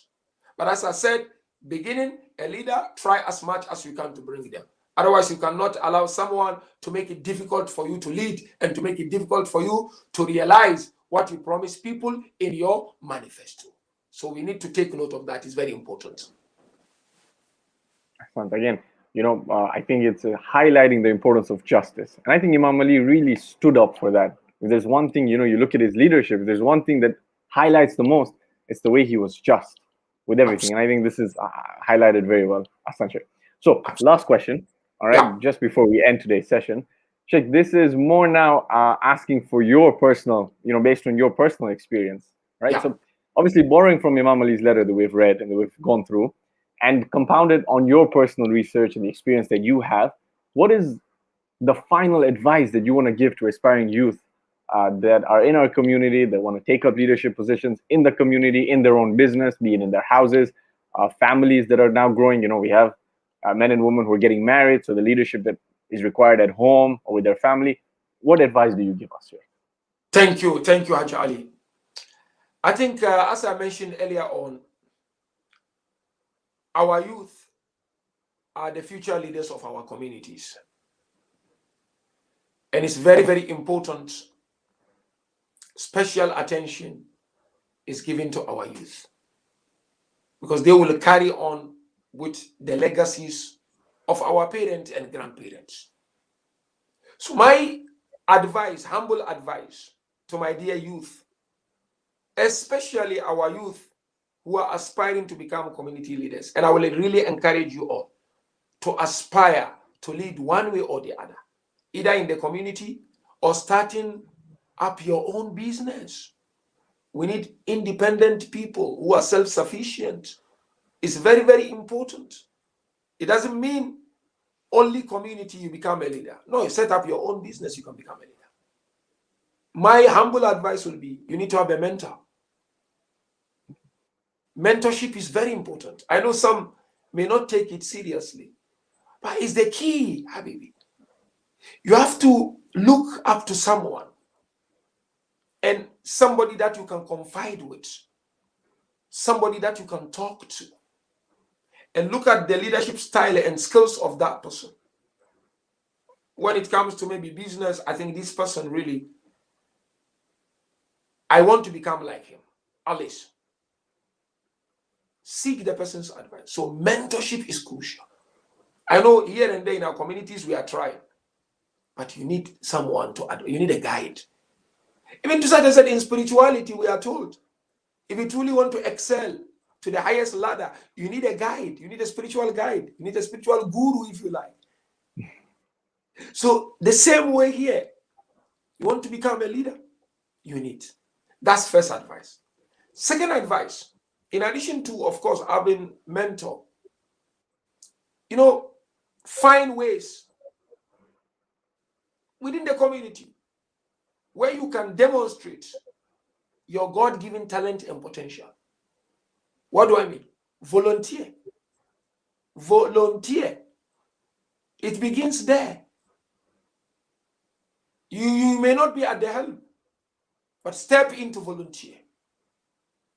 But as I said, beginning, a leader, try as much as you can to bring them. Otherwise, you cannot allow someone to make it difficult for you to lead and to make it difficult for you to realize what you promise people in your manifesto. So we need to take note of that. It's very important. Excellent. Again, I think it's highlighting the importance of justice. And I think Imam Ali really stood up for that. If there's one thing, you look at his leadership, if there's one thing that highlights the most, it's the way he was just with everything. And I think this is highlighted very well. Sheikh. So last question, all right, just before we end today's session. Sheikh, this is more now asking for your personal, based on your personal experience, right? So obviously borrowing from Imam Ali's letter that we've read and that we've gone through, and compounded on your personal research and the experience that you have, what is the final advice that you want to give to aspiring youth that are in our community, that want to take up leadership positions in the community, in their own business, be it in their houses, families that are now growing? We have men and women who are getting married, so the leadership that is required at home or with their family. What advice do you give us here? Thank you, Haj Ali. I think, as I mentioned earlier on, our youth are the future leaders of our communities. And it's very, very important. Special attention is given to our youth, because they will carry on with the legacies of our parents and grandparents. So my advice, humble advice to my dear youth, especially our youth who are aspiring to become community leaders, and I will really encourage you all to aspire to lead one way or the other, either in the community or starting up your own business. We need independent people who are self-sufficient. It's very, very important. It doesn't mean only community you become a leader. No, you set up your own business, you can become a leader. My humble advice will be, you need to have a mentor. Mentorship is very important. I know some may not take it seriously, but it's the key, Habibi. You have to look up to someone, and somebody that you can confide with, somebody that you can talk to, and look at the leadership style and skills of that person. When it comes to maybe business, I think this person really, I want to become like him. Alice. Seek the person's advice. So mentorship is crucial. I know here and there in our communities we are trying, but you need someone you need a guide. Even to such extent in spirituality, we are told, if you truly want to excel to the highest ladder, you need a guide. You need a spiritual guide. You need a spiritual guru, if you like. So the same way here, you want to become a leader, you need. That's first advice. Second advice, in addition to, of course, having mentor, find ways within the community where you can demonstrate your God-given talent and potential. What do I mean? Volunteer. Volunteer. It begins there. You may not be at the helm, but step into volunteer.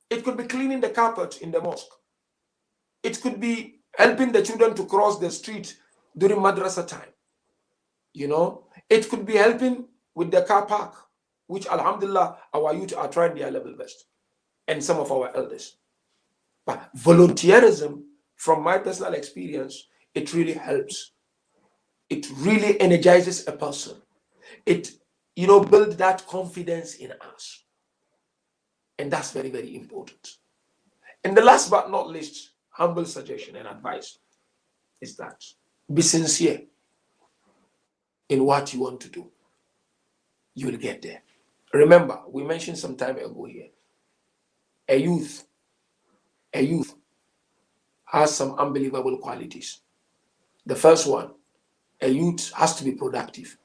It could be cleaning the carpet in the mosque. It could be helping the children to cross the street during madrasa time. You know, it could be helping with the car park, which alhamdulillah, our youth are trying their level best, and some of our elders. But volunteerism, from my personal experience, it really helps. It really energizes a person. It, you know, builds that confidence in us. And that's very, very important. And the last but not least, humble suggestion and advice is that be sincere in what you want to do. You will get there. Remember, we mentioned some time ago here, a youth has some unbelievable qualities. The first one, a youth has to be productive.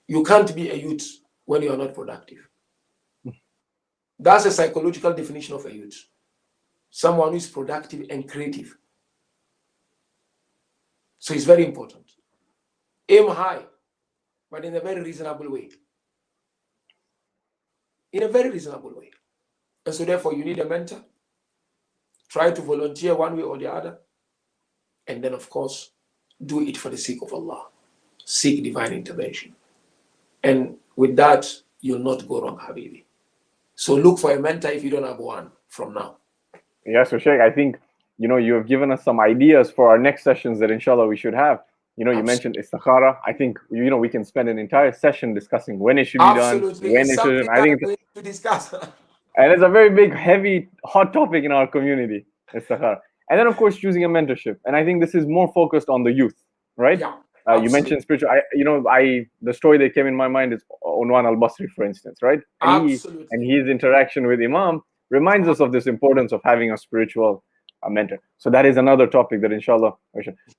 You can't be a youth when you are not productive. That's a psychological definition of a youth. Someone who is productive and creative. So it's very important. Aim high, but in a very reasonable way. In a very reasonable way. And so therefore you need a mentor. Try to volunteer one way or the other. And then of course, do it for the sake of Allah. Seek divine intervention. And with that, you'll not go wrong, Habibi. So look for a mentor if you don't have one from now. Yeah, so Sheikh, I think, you know, you have given us some ideas for our next sessions that inshallah we should have. You know, you mentioned istikhara. I think, you know, we can spend an entire session discussing when it should be done, when it shouldn't. I think it's to discuss. And it's a very big, heavy, hot topic in our community, istikhara. And then, of course, choosing a mentorship. And I think this is more focused on the youth, right? Yeah. You mentioned spiritual. The story that came in my mind is Unwan al-Basri, for instance, right? And his interaction with Imam reminds us of this importance of having a spiritual mentor. So that is another topic that inshallah.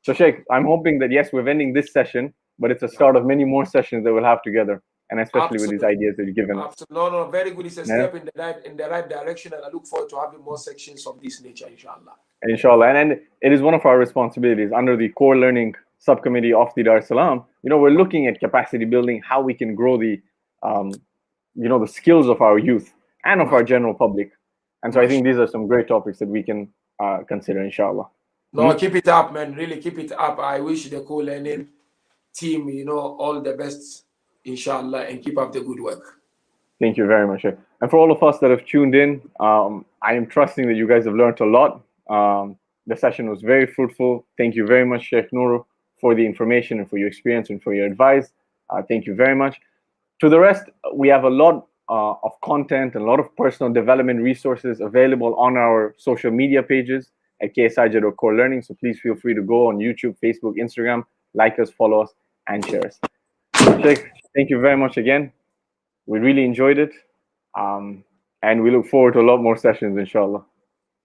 So Sheikh, I'm hoping that yes, we're ending this session, but it's a start of many more sessions that we'll have together, and especially with these ideas that you've given us. No, very good. It's a step in the right direction, and I look forward to having more sections of this nature, inshallah. Inshallah, and it is one of our responsibilities under the core learning subcommittee of the Dar es Salaam. You know, we're looking at capacity building, how we can grow the, the skills of our youth and of our general public. And so I think these are some great topics that we can consider, inshallah. No, keep it up, man. Really keep it up. I wish the co-learning team, all the best, inshallah, and keep up the good work. Thank you very much. And for all of us that have tuned in, I am trusting that you guys have learned a lot. The session was very fruitful. Thank you very much, Sheikh NURU, for the information and for your experience and for your advice. Thank you very much. To the rest, we have a lot of content and a lot of personal development resources available on our social media pages at KSIJ or Core Learning. So please feel free to go on YouTube, Facebook, Instagram, like us, follow us, and share us. Sheikh, thank you very much again. We really enjoyed it. And we look forward to a lot more sessions, inshallah.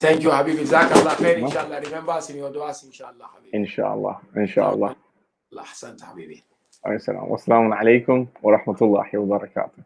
Thank you, Habib. Jazakallah khair, inshallah. Remember us in your du'as, inshallah, Habib. Inshallah. Allah, Habibi. Wassalamu alaikum wa rahmatullahi wa barakatuh.